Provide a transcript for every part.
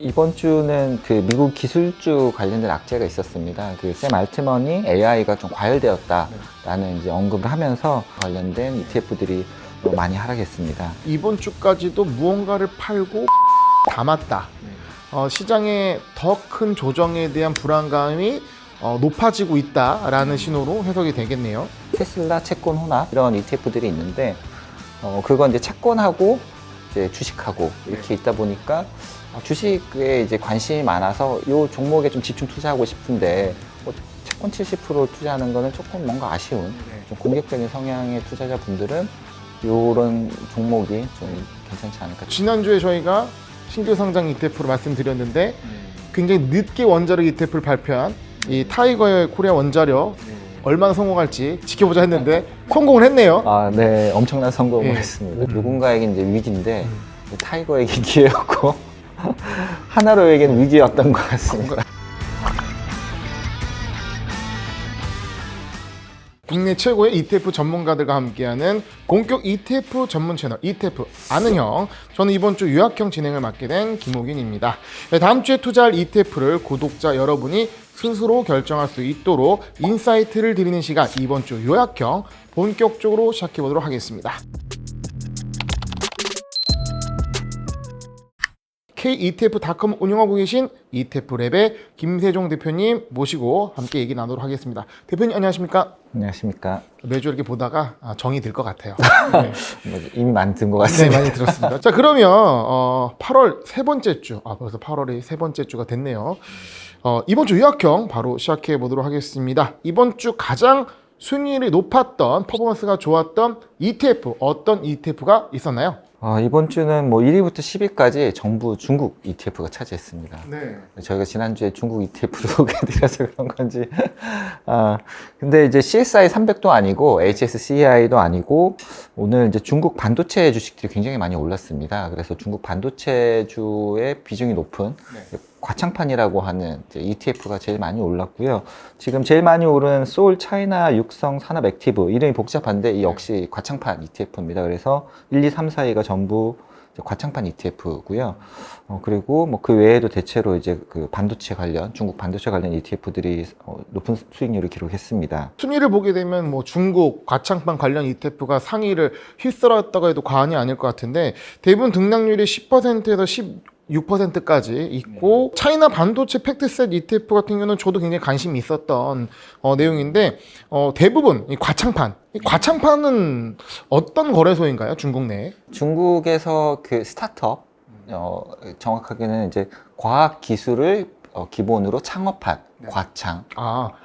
이번 주는 그 미국 기술주 관련된 악재가 있었습니다. 그 샘 알트먼이 AI가 좀 과열되었다라는 이제 언급을 하면서 관련된 ETF들이 많이 하락했습니다. 이번 주까지도 무언가를 팔고 담았다. 시장의 더 큰 조정에 대한 불안감이 높아지고 있다라는 신호로 해석이 되겠네요. 테슬라, 채권 혼합 이런 ETF들이 있는데 그건 이제 채권하고 이제 주식하고 이렇게 있다 보니까 주식에 이제 관심이 많아서 이 종목에 좀 집중 투자하고 싶은데 채권 70% 투자하는 거는 조금 뭔가 아쉬운 좀 공격적인 성향의 투자자분들은 이런 종목이 좀 괜찮지 않을까. 지난주에 저희가 신규 상장 ETF로 말씀드렸는데 굉장히 늦게 원자력 ETF를 발표한 이 타이거의 코리아 원자력 얼마나 성공할지 지켜보자 했는데 성공을 했네요. 네, 엄청난 성공을 예. 했습니다. 누군가에게 이제 위기인데 타이거에게 기회였고 하나로에게는 위기였던 것 같습니다. 국내 최고의 ETF 전문가들과 함께하는 본격 ETF 전문 채널 ETF 아는 형. 저는 이번 주 요약형 진행을 맡게 된 김호균입니다. 다음 주에 투자할 ETF를 구독자 여러분이 스스로 결정할 수 있도록 인사이트를 드리는 시간, 이번 주 요약형 본격적으로 시작해 보도록 하겠습니다. KETF.com 운영하고 계신 ETF랩의 김세종 대표님 모시고 함께 얘기 나누도록 하겠습니다. 대표님 안녕하십니까? 안녕하십니까. 매주 이렇게 보다가 정이 들 것 같아요. 네. 이미 많이 든 것 네, 같습니다. 많이 들었습니다. 자, 그러면 8월 세 번째 주, 벌써 8월이 세 번째 주가 됐네요. 이번 주 요약형 바로 시작해 보도록 하겠습니다. 이번 주 가장 순위율이 높았던, 퍼포먼스가 좋았던 ETF, 어떤 ETF가 있었나요? 이번 주는 뭐 1위부터 10위까지 전부 중국 ETF가 차지했습니다. 네. 저희가 지난주에 중국 ETF를 소개해드려서 그런 건지. 근데 이제 CSI 300도 아니고 HSCI도 아니고 오늘 이제 중국 반도체 주식들이 굉장히 많이 올랐습니다. 그래서 중국 반도체주의 비중이 높은 과창판이라고 하는 이제 ETF가 제일 많이 올랐고요. 지금 제일 많이 오른 소울 차이나 육성 산업 액티브, 이름이 복잡한데 이 역시 과창판 ETF입니다. 그래서 1, 2, 3, 4위가 전부 과창판 ETF고요. 그리고 뭐 그 외에도 대체로 이제 그 반도체 관련, 중국 반도체 관련 ETF들이 높은 수익률을 기록했습니다. 순위를 보게 되면 뭐 중국 과창판 관련 ETF가 상위를 휩쓸었다고 해도 과언이 아닐 것 같은데 대부분 등락률이 10%에서 6%까지 있고 차이나 반도체 팩트셋 ETF 같은 경우는 저도 굉장히 관심이 있었던 내용인데 대부분 이 과창판은 어떤 거래소인가요? 중국 내에? 중국에서 그 스타트업, 정확하게는 이제 과학 기술을 기본으로 창업한 과창.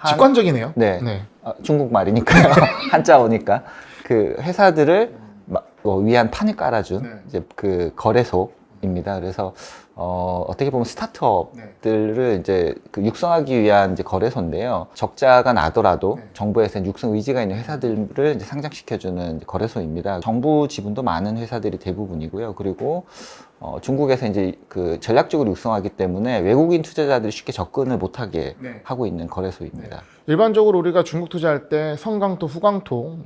직관적이네요. 네. 중국 말이니까요. 한자어니까. 그 회사들을 위한 판을 깔아준 이제 그 거래소입니다. 그래서 어떻게 보면 스타트업들을 이제 그 육성하기 위한 이제 거래소인데요. 적자가 나더라도 정부에서 육성 의지가 있는 회사들을 이제 상장시켜주는 이제 거래소입니다. 정부 지분도 많은 회사들이 대부분이고요. 그리고 중국에서 이제 그 전략적으로 육성하기 때문에 외국인 투자자들이 쉽게 접근을 못하게 하고 있는 거래소입니다. 일반적으로 우리가 중국 투자할 때 성강토, 후광토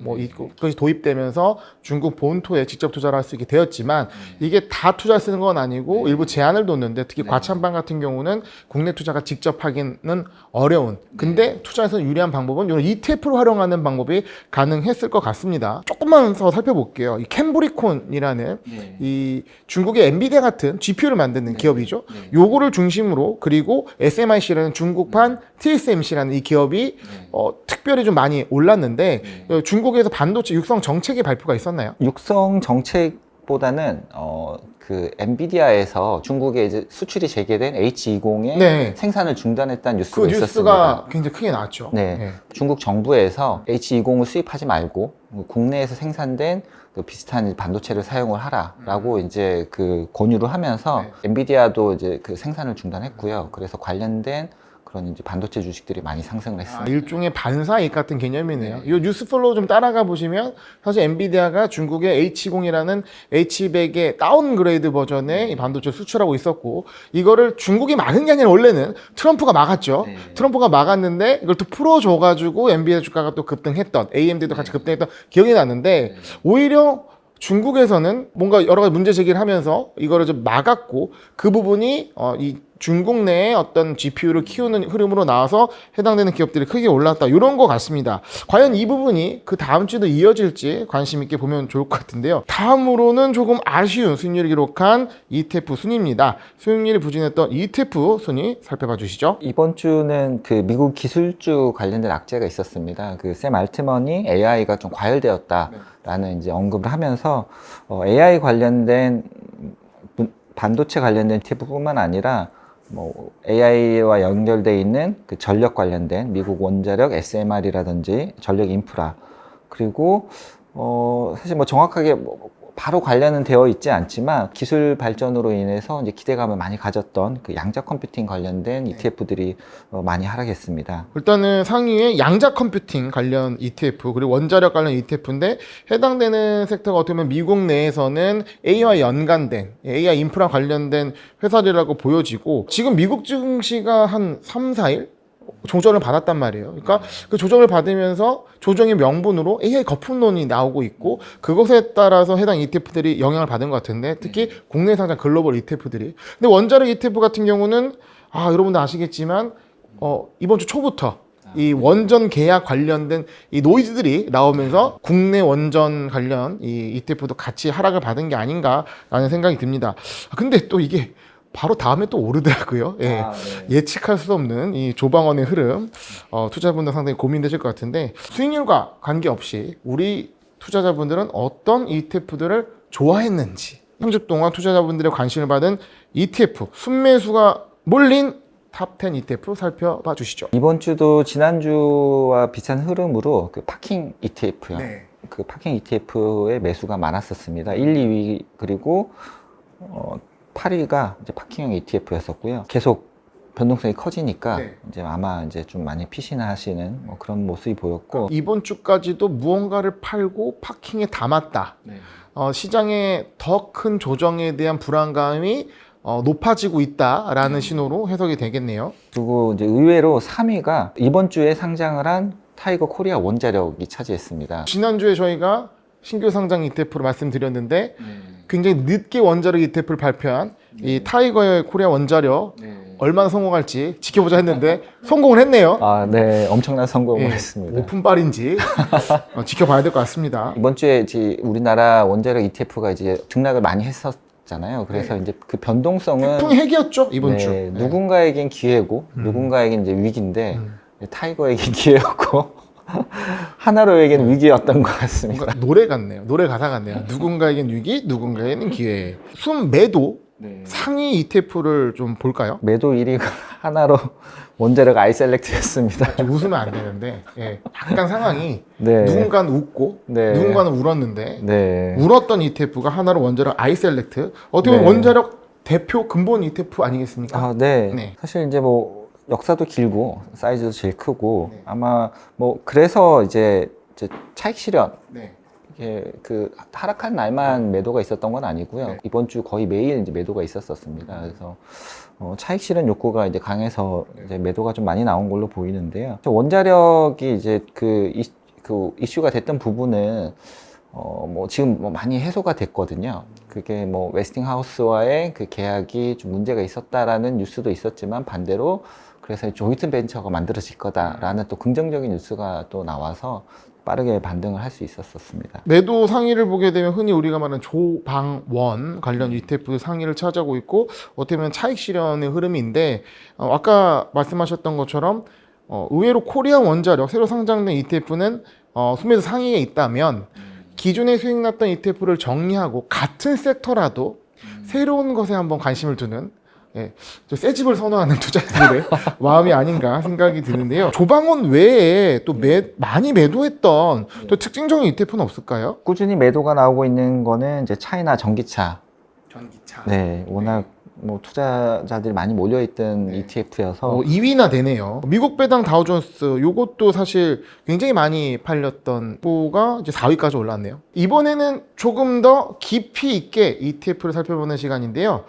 그것이 도입되면서 중국 본토에 직접 투자를 할 수 있게 되었지만 이게 다 투자를 쓰는 건 아니고 일부 제한을 뒀는데 특히 과창판 같은 경우는 국내 투자가 직접 하기는 어려운, 근데 투자에서 유리한 방법은 이런 ETF로 활용하는 방법이 가능했을 것 같습니다. 조금만 더 살펴볼게요. 이 캠브리콘이라는 이 중국의 엔비디아 같은 GPU를 만드는 기업이죠. 요거를 중심으로, 그리고 SMIC라는 중국판 TSMC라는 이 기업이 특별히 좀 많이 올랐는데 중국에서 반도체 육성 정책의 발표가 있었나요? 육성 정책보다는 그 엔비디아에서 중국에 이제 수출이 재개된 H20의 생산을 중단했다는 뉴스가 있었습니다. 뉴스가 굉장히 크게 나왔죠. 중국 정부에서 H20을 수입하지 말고 국내에서 생산된 그 비슷한 반도체를 사용을 하라라고 이제 그 권유를 하면서 엔비디아도 이제 그 생산을 중단했고요. 그래서 관련된 그런 이제 반도체 주식들이 많이 상승을 했습니다. 일종의 반사이익 같은 개념이네요. 이 뉴스 플로우 좀 따라가 보시면 사실 엔비디아가 중국의 H20이라는 H100의 다운그레이드 버전의 이 반도체를 수출하고 있었고, 이거를 중국이 막은 게 아니라 원래는 트럼프가 막았죠. 트럼프가 막았는데 이걸 또 풀어줘가지고 엔비디아 주가가 또 급등했던, AMD도 같이 급등했던 기억이 나는데 오히려 중국에서는 뭔가 여러 가지 문제 제기를 하면서 이거를 좀 막았고 그 부분이 이 중국 내에 어떤 GPU를 키우는 흐름으로 나와서 해당되는 기업들이 크게 올랐다 이런 것 같습니다. 과연 이 부분이 그 다음 주도 이어질지 관심 있게 보면 좋을 것 같은데요. 다음으로는 조금 아쉬운 수익률을 기록한 ETF 순위입니다. 수익률이 부진했던 ETF 순위 살펴봐 주시죠. 이번 주는 그 미국 기술주 관련된 악재가 있었습니다. 그 샘 알트먼이 AI가 좀 과열되었다라는 이제 언급을 하면서 AI 관련된 반도체 관련된 ETF뿐만 아니라 뭐 AI와 연결돼 있는 그 전력 관련된 미국 원자력 SMR이라든지 전력 인프라 그리고 사실 뭐 정확하게 바로 관련은 되어 있지 않지만 기술 발전으로 인해서 이제 기대감을 많이 가졌던 그 양자 컴퓨팅 관련된 ETF들이 많이 하락했습니다. 일단은 상위에 양자 컴퓨팅 관련 ETF 그리고 원자력 관련 ETF인데 해당되는 섹터가 어떻게 보면 미국 내에서는 AI와 연관된 AI 인프라 관련된 회사들이라고 보여지고 지금 미국 증시가 한 3, 4일 조정을 받았단 말이에요. 그러니까 그 조정을 받으면서 조정의 명분으로 AI 거품론이 나오고 있고 그것에 따라서 해당 ETF들이 영향을 받은 것 같은데 특히 국내 상장 글로벌 ETF들이 근데 원자력 ETF 같은 경우는 여러분들 아시겠지만 이번 주 초부터 이 원전 계약 관련된 이 노이즈들이 나오면서 국내 원전 관련 이 ETF도 같이 하락을 받은 게 아닌가라는 생각이 듭니다. 근데 또 이게 바로 다음에 또 오르더라고요. 예. 네. 예측할 수 없는 이 조방원의 흐름, 투자자분들 상당히 고민되실 것 같은데 수익률과 관계없이 우리 투자자분들은 어떤 ETF들을 좋아했는지 3주 동안 투자자분들의 관심을 받은 ETF 순매수가 몰린 탑10 ETF 살펴봐 주시죠. 이번 주도 지난주와 비슷한 흐름으로 그 파킹 ETF요. 네. 그 파킹 ETF의 매수가 많았었습니다. 1, 2위 그리고 8위가 이제 파킹형 ETF였었고요. 계속 변동성이 커지니까 네. 이제 아마 이제 좀 많이 피신하시는 뭐 그런 모습이 보였고 이번 주까지도 무언가를 팔고 파킹에 담았다. 시장의 더 큰 조정에 대한 불안감이 높아지고 있다라는 신호로 해석이 되겠네요. 그리고 이제 의외로 3위가 이번 주에 상장을 한 타이거 코리아 원자력이 차지했습니다. 지난주에 저희가 신규 상장 ETF로 말씀드렸는데 굉장히 늦게 원자력 ETF를 발표한 이 타이거의 코리아 원자력 얼마나 성공할지 지켜보자 했는데 성공을 했네요. 네, 엄청난 성공을 예, 했습니다. 오픈빨인지 지켜봐야 될 것 같습니다. 이번 주에 이제 우리나라 원자력 ETF가 이제 등락을 많이 했었잖아요. 그래서 이제 그 변동성은 태풍 핵이었죠 이번 주. 누군가에겐 기회고 누군가에겐 이제 위기인데 타이거에겐 기회였고 하나로에겐 위기였던 것 같습니다. 뭔가 노래 같네요. 노래 가사 같네요. 누군가에겐 위기, 누군가에겐 기회. 순매도 상위 ETF를 좀 볼까요? 매도 1위가 하나로 원자력 아이셀렉트였습니다. 웃으면 안 되는데 약간 상황이 네. 누군가는 웃고 네. 누군가는 울었는데 네. 울었던 ETF가 하나로 원자력 아이셀렉트 어떻게 보면 네. 원자력 대표 근본 ETF 아니겠습니까? 네. 네. 사실 이제 뭐 역사도 길고 사이즈도 제일 크고 네. 아마 뭐 그래서 이제 차익 실현 네. 이게 그 하락한 날만 매도가 있었던 건 아니고요. 네. 이번 주 거의 매일 이제 매도가 있었습니다. 그래서 차익 실현 욕구가 이제 강해서 이제 매도가 좀 많이 나온 걸로 보이는데요. 원자력이 이제 그 이슈가 됐던 부분은 뭐 지금 뭐 많이 해소가 됐거든요. 그게 뭐 웨스팅하우스와의 그 계약이 좀 문제가 있었다라는 뉴스도 있었지만 반대로 그래서 조이튼 벤처가 만들어질 거다라는 또 긍정적인 뉴스가 또 나와서 빠르게 반등을 할 수 있었습니다. 매도 상위를 보게 되면 흔히 우리가 말하는 조방원 관련 ETF 상위를 차지하고 있고 어떻게 보면 차익 실현의 흐름인데 아까 말씀하셨던 것처럼 의외로 코리아 원자력 새로 상장된 ETF는 순매도 상위에 있다면 기존에 수익 났던 ETF를 정리하고 같은 섹터라도 새로운 것에 한번 관심을 두는 새 집을 선호하는 투자자들의 마음이 아닌가 생각이 드는데요. 조방원 외에 또 많이 매도했던 또 특징적인 ETF는 없을까요? 꾸준히 매도가 나오고 있는 거는 이제 차이나 전기차. 전기차. 네, 워낙 뭐 투자자들이 많이 몰려있던 ETF여서 2위나 되네요. 미국 배당 다우존스 요것도 사실 굉장히 많이 팔렸던 보가 이제 4위까지 올랐네요. 이번에는 조금 더 깊이 있게 ETF를 살펴보는 시간인데요.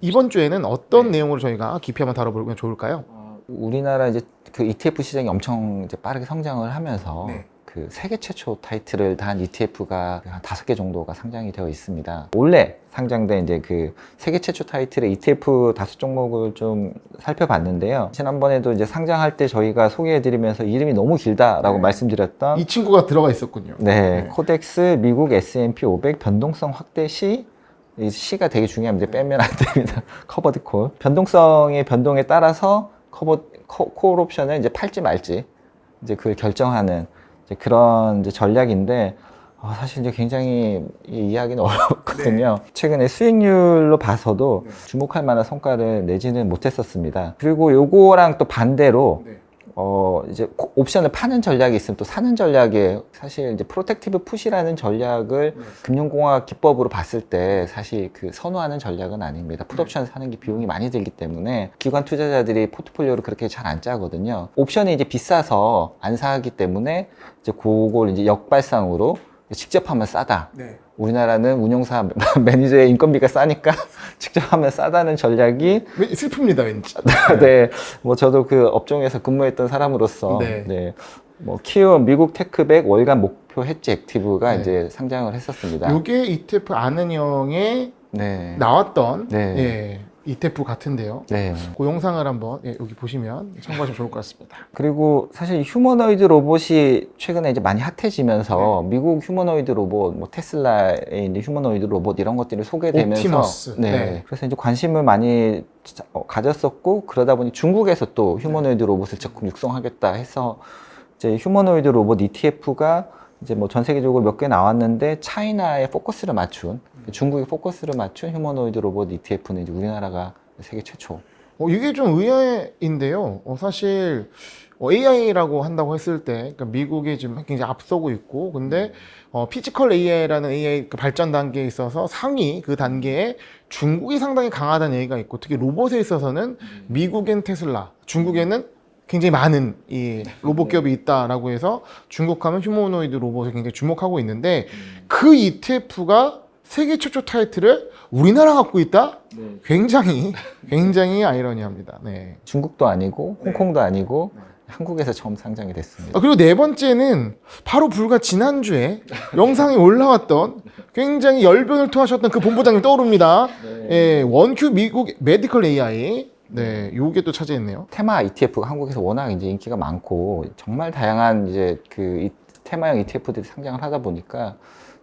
이번 주에는 어떤 내용으로 저희가 깊이 한번 다뤄보면 좋을까요? 우리나라 이제 그 ETF 시장이 엄청 이제 빠르게 성장을 하면서 그 세계 최초 타이틀을 단 ETF가 한 5개 정도가 상장이 되어 있습니다. 원래 상장된 이제 그 세계 최초 타이틀의 ETF 5종목을 좀 살펴봤는데요. 지난번에도 이제 상장할 때 저희가 소개해드리면서 이름이 너무 길다라고 말씀드렸던 이 친구가 들어가 있었군요. 네, 코덱스 미국 S&P 500 변동성 확대 시, 이 시가 되게 중요합니다. 빼면 안 됩니다. 커버드 콜. 변동성의 변동에 따라서 콜 옵션을 이제 팔지 말지 이제 그걸 결정하는 이제 그런 이제 전략인데 사실 이제 굉장히 이해하기는 어렵거든요. 최근에 수익률로 봐서도 주목할 만한 성과를 내지는 못했었습니다. 그리고 요거랑 또 반대로 이제 옵션을 파는 전략이 있으면 또 사는 전략에 사실 이제 프로텍티브 풋이라는 전략을 금융공학 기법으로 봤을 때 사실 그 선호하는 전략은 아닙니다. 풋옵션 사는 게 비용이 많이 들기 때문에 기관 투자자들이 포트폴리오를 그렇게 잘 안 짜거든요. 옵션이 이제 비싸서 안 사기 때문에 이제 그걸 이제 역발상으로 직접 하면 싸다. 우리나라는 운용사 매니저의 인건비가 싸니까 직접 하면 싸다는 전략이 슬픕니다, 왠지. 네, 뭐 저도 그 업종에서 근무했던 사람으로서 네. 뭐 키움 미국 테크백 월간 목표 해지 액티브가 이제 상장을 했었습니다. 요게 ETF 아는형에 네. 나왔던 네. ETF 같은데요. 네. 그 영상을 한번 여기 보시면 참고하시면 좋을 것 같습니다. 그리고 사실 휴머노이드 로봇이 최근에 이제 많이 핫해지면서 미국 휴머노이드 로봇, 뭐 테슬라의 이제 휴머노이드 로봇 이런 것들이 소개되면서 옵티머스. 네. 그래서 이제 관심을 많이 가졌었고 그러다 보니 중국에서 또 휴머노이드 로봇을 적극 육성하겠다 해서 이제 휴머노이드 로봇 ETF가 이제 뭐 전 세계적으로 몇 개 나왔는데 차이나에 포커스를 맞춘 중국에 포커스를 맞춘 휴머노이드 로봇 ETF는 이제 우리나라가 세계 최초. 이게 좀 의외인데요. 사실 AI라고 한다고 했을 때 그러니까 미국이 지금 굉장히 앞서고 있고 근데 피지컬 AI라는 AI 그 발전 단계에 있어서 상위 그 단계에 중국이 상당히 강하다는 얘기가 있고 특히 로봇에 있어서는 미국엔 테슬라, 중국에는 굉장히 많은 이 로봇 기업이 있다라고 해서 중국하면 휴머노이드 로봇을 굉장히 주목하고 있는데 그 ETF가 세계 최초 타이틀을 우리나라 갖고 있다? 굉장히 아이러니합니다. 네. 중국도 아니고 홍콩도 아니고 한국에서 처음 상장이 됐습니다. 그리고 네 번째는 바로 불과 지난주에 영상에 올라왔던 굉장히 열변을 토하셨던 그 본부장님 떠오릅니다. 원큐 미국 메디컬 AI. 네, 요게 또 차지했네요. 테마 ETF가 한국에서 워낙 이제 인기가 많고 정말 다양한 이제 그 테마형 ETF들이 상장을 하다 보니까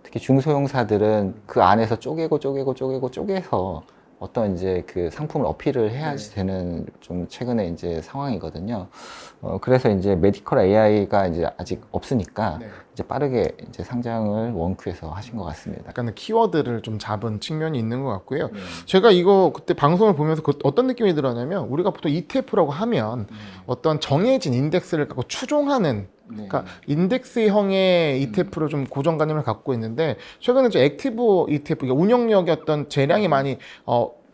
특히 중소형사들은 그 안에서 쪼개서 어떤 이제 그 상품을 어필을 해야지 되는 좀 최근에 이제 상황이거든요. 그래서 이제 메디컬 AI가 이제 아직 없으니까 이제 빠르게 이제 상장을 원큐에서 하신 것 같습니다. 약간의 키워드를 좀 잡은 측면이 있는 것 같고요. 제가 이거 그때 방송을 보면서 어떤 느낌이 들었냐면 우리가 보통 ETF라고 하면 어떤 정해진 인덱스를 갖고 추종하는 그러니까 인덱스형의 ETF로 좀 고정관념을 갖고 있는데 최근에 좀 액티브 ETF, 그러니까 운영력이 어떤 재량이 많이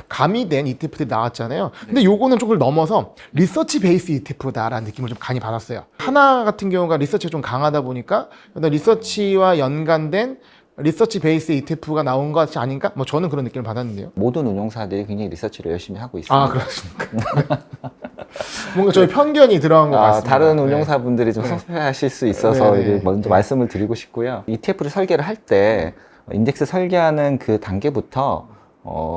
가미된 ETF들이 나왔잖아요. 근데 요거는 조금 넘어서 리서치 베이스 ETF다라는 느낌을 좀 많이 받았어요. 하나 같은 경우가 리서치가 좀 강하다 보니까 리서치와 연관된 리서치 베이스 ETF가 나온 것이 아닌가? 뭐 저는 그런 느낌을 받았는데요. 모든 운용사들이 굉장히 리서치를 열심히 하고 있습니다. 그렇습니까? 뭔가 저희 편견이 들어간 것 같습니다. 다른 운용사분들이 좀 섭외하실 수 있어서 이제 먼저 말씀을 드리고 싶고요. ETF를 설계를 할 때 인덱스 설계하는 그 단계부터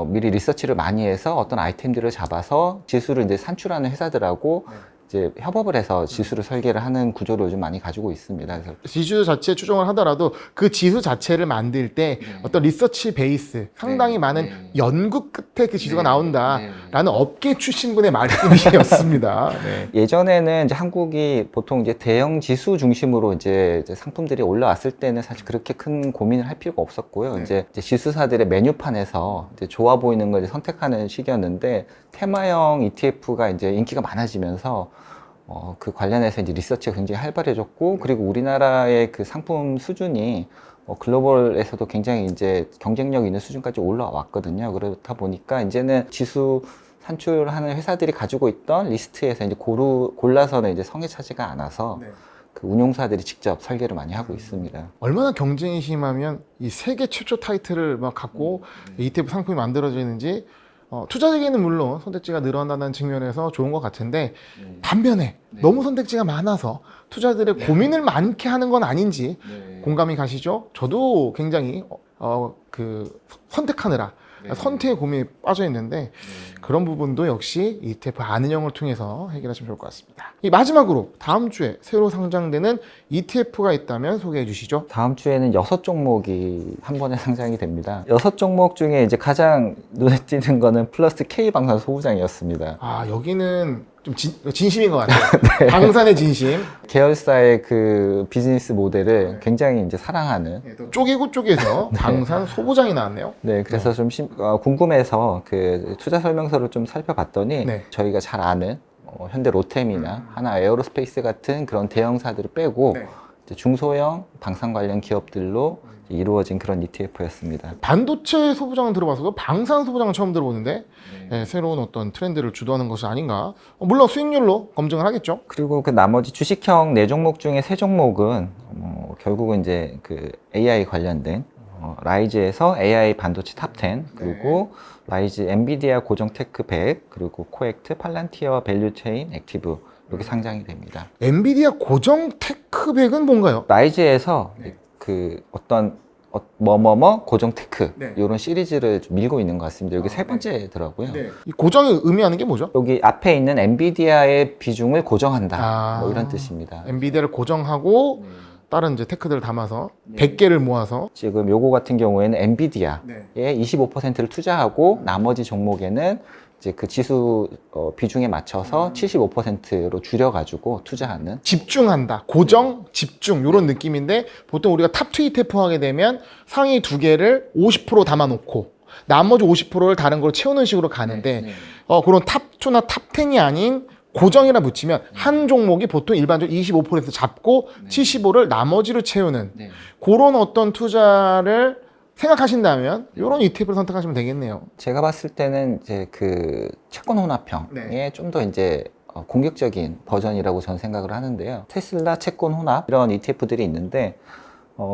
미리 리서치를 많이 해서 어떤 아이템들을 잡아서 지수를 이제 산출하는 회사들하고 이제 협업을 해서 지수를 설계를 하는 구조를 요즘 많이 가지고 있습니다. 그래서 지수 자체 추종을 하더라도 그 지수 자체를 만들 때 어떤 리서치 베이스, 상당히 많은 연구 끝에 그 지수가 나온다라는 업계 출신분의 말씀이었습니다. 예전에는 이제 한국이 보통 이제 대형 지수 중심으로 이제 상품들이 올라왔을 때는 사실 그렇게 큰 고민을 할 필요가 없었고요. 이제 지수사들의 메뉴판에서 이제 좋아 보이는 걸 이제 선택하는 시기였는데 테마형 ETF가 이제 인기가 많아지면서 그 관련해서 이제 리서치가 굉장히 활발해졌고 그리고 우리나라의 그 상품 수준이 글로벌에서도 굉장히 이제 경쟁력 있는 수준까지 올라왔거든요. 그렇다 보니까 이제는 지수 산출하는 회사들이 가지고 있던 리스트에서 이제 골라서는 이제 성에 차지가 않아서 그 운용사들이 직접 설계를 많이 하고 있습니다. 얼마나 경쟁이 심하면 이 세계 최초 타이틀을 막 갖고 ETF 상품이 만들어지는지 투자자에게는 물론 선택지가 늘어난다는 측면에서 좋은 것 같은데 반면에 너무 선택지가 많아서 투자들의 고민을 많게 하는 건 아닌지 공감이 가시죠? 저도 굉장히 선택하느라 선택의 고민이 빠져 있는데 그런 부분도 역시 ETF 아는형을 통해서 해결하시면 좋을 것 같습니다. 이 마지막으로 다음 주에 새로 상장되는 ETF가 있다면 소개해 주시죠. 다음 주에는 6종목이 한 번에 상장이 됩니다. 6종목 중에 이제 가장 눈에 띄는 거는 플러스 K 방산 소부장이었습니다. 아, 여기는 좀 진심인 것 같아요. 방산의 진심. 계열사의 그 비즈니스 모델을 굉장히 이제 사랑하는. 쪼개고 쪼개서 방산 소부장이 나왔네요. 네, 그래서 좀 궁금해서 그 투자 설명서를 좀 살펴봤더니 저희가 잘 아는 현대 로템이나 하나 에어로스페이스 같은 그런 대형사들을 빼고 이제 중소형 방산 관련 기업들로 이루어진 그런 ETF였습니다. 반도체 소부장은 들어봐서도 방산 소부장은 처음 들어보는데 새로운 어떤 트렌드를 주도하는 것이 아닌가. 물론 수익률로 검증을 하겠죠. 그리고 그 나머지 주식형 4종목 중에 3종목은 결국은 이제 그 AI 관련된 라이즈에서 AI 반도체 탑10 그리고 라이즈 엔비디아 고정 테크 100 그리고 코엑트 팔란티어 밸류체인 액티브 이렇게 상장이 됩니다. 엔비디아 고정 테크백은 뭔가요? 라이즈에서 그 어떤 뭐뭐뭐 고정 테크 이런 시리즈를 좀 밀고 있는 것 같습니다. 여기 세 번째더라고요. 이 고정이 의미하는 게 뭐죠? 여기 앞에 있는 엔비디아의 비중을 고정한다 뭐 이런 뜻입니다. 엔비디아를 고정하고 다른 이제 테크들을 담아서 100개를 모아서 지금 요거 같은 경우에는 엔비디아에 25%를 투자하고 나머지 종목에는 이제 그 지수 비중에 맞춰서 75%로 줄여가지고 투자하는. 집중한다. 고정, 집중 이런 느낌인데 보통 우리가 탑2 ETF 하게 되면 상위 2개를 50% 담아놓고 나머지 50%를 다른 걸로 채우는 식으로 가는데 그런 탑2나 탑10이 아닌 고정이라 붙이면 한 종목이 보통 일반적으로 25% 잡고 75를 나머지로 채우는 그런 어떤 투자를 생각하신다면 이런 ETF를 선택하시면 되겠네요. 제가 봤을 때는 이제 그 채권 혼합형의 좀 더 이제 공격적인 버전이라고 저는 생각을 하는데요. 테슬라 채권 혼합 이런 ETF들이 있는데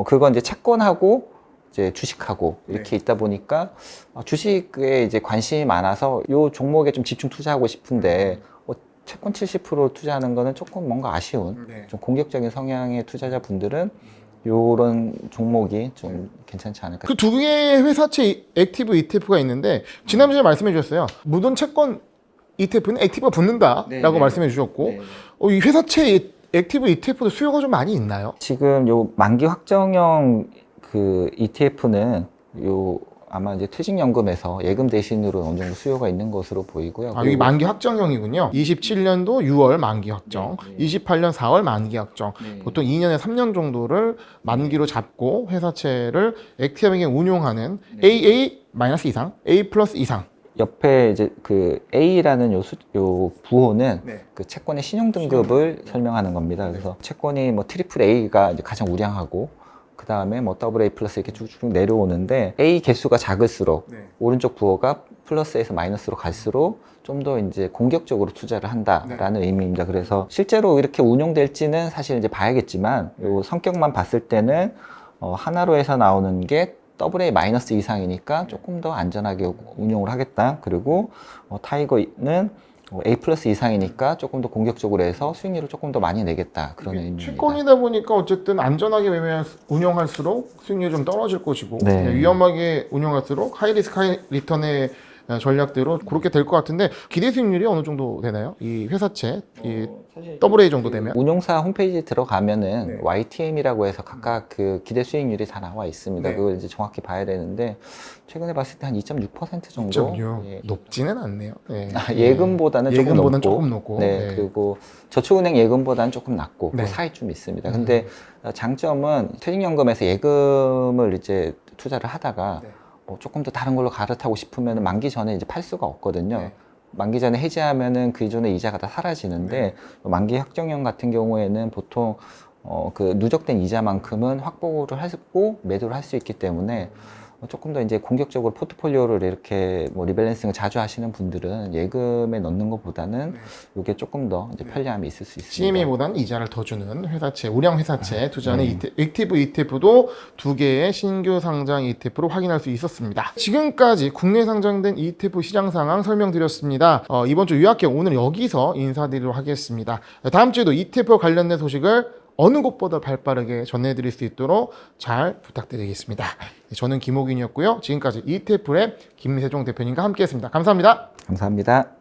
그건 이제 채권하고 이제 주식하고 이렇게 있다 보니까 주식에 이제 관심이 많아서 요 종목에 좀 집중 투자하고 싶은데 채권 70% 투자하는 거는 조금 뭔가 아쉬운 좀 공격적인 성향의 투자자분들은 요런 종목이 좀 괜찮지 않을까. 그 두 개의 회사채 액티브 ETF가 있는데 지난주에 말씀해 주셨어요. 무돈 채권 ETF는 액티브가 붙는다라고 말씀해 주셨고 이 회사채 액티브 ETF도 수요가 좀 많이 있나요? 지금 요 만기 확정형 그 ETF는 요 아마 이제 퇴직연금에서 예금 대신으로 어느 정도 수요가 있는 것으로 보이고요. 여기 만기 확정형이군요. 27년도 6월 만기 확정, 28년 4월 만기 확정. 보통 2년에 3년 정도를 만기로 잡고 회사채를 액티브하게 운용하는 AA- 이상, A+ 이상. 옆에 이제 그 A라는 요 부호는 그 채권의 신용 등급을 설명하는 겁니다. 그래서 채권이 뭐 트리플 A가 이제 가장 우량하고 그 다음에 뭐 AA 플러스 이렇게 쭉쭉 내려오는데 A 개수가 작을수록 오른쪽 부호가 플러스에서 마이너스로 갈수록 좀 더 이제 공격적으로 투자를 한다라는 의미입니다. 그래서 실제로 이렇게 운용될지는 사실 이제 봐야겠지만 요 성격만 봤을 때는 하나로에서 나오는 게 AA 마이너스 이상이니까 조금 더 안전하게 운용을 하겠다. 그리고 타이거는 A 플러스 이상이니까 조금 더 공격적으로 해서 수익률을 조금 더 많이 내겠다. 그런 의미입니다. 채권이다 보니까 어쨌든 안전하게 운용할수록 수익률이 좀 떨어질 것이고 위험하게 운용할수록 하이 리스크 하이 리턴의 전략대로 그렇게 될 것 같은데 기대 수익률이 어느 정도 되나요? 이 회사채 이 AA 정도 되면? 운용사 홈페이지에 들어가면은 YTM이라고 해서 각각 그 기대 수익률이 다 나와 있습니다. 그걸 이제 정확히 봐야 되는데 최근에 봤을 때 한 2.6% 정도. 2.6. 높지는 않네요. 예금보다는 조금 높고. 그리고 저축은행 예금보다는 조금 낮고 그 사이 좀 있습니다. 근데 장점은 퇴직연금에서 예금을 이제 투자를 하다가 조금 더 다른 걸로 갈아타고 싶으면 만기 전에 이제 팔 수가 없거든요. 만기 전에 해지하면은 그 기존의 이자가 다 사라지는데 만기 확정형 같은 경우에는 보통 그 누적된 이자만큼은 확보를 하고 매도를 할 수 있기 때문에 조금 더 이제 공격적으로 포트폴리오를 이렇게 뭐 리밸런싱을 자주 하시는 분들은 예금에 넣는 것보다는 이게 조금 더 이제 편리함이 있을 수 있습니다. CME보다는 이자를 더 주는 회사채, 우량 회사채 투자하는 액티브 ETF도 2개의 신규 상장 ETF로 확인할 수 있었습니다. 지금까지 국내 상장된 ETF 시장 상황 설명드렸습니다. 이번 주 유학기 오늘 여기서 인사드리도록 하겠습니다. 다음 주에도 ETF 관련된 소식을 어느 곳보다 발빠르게 전해드릴 수 있도록 잘 부탁드리겠습니다. 저는 김호균이었고요. 지금까지 ETF랩 김세종 대표님과 함께했습니다. 감사합니다. 감사합니다.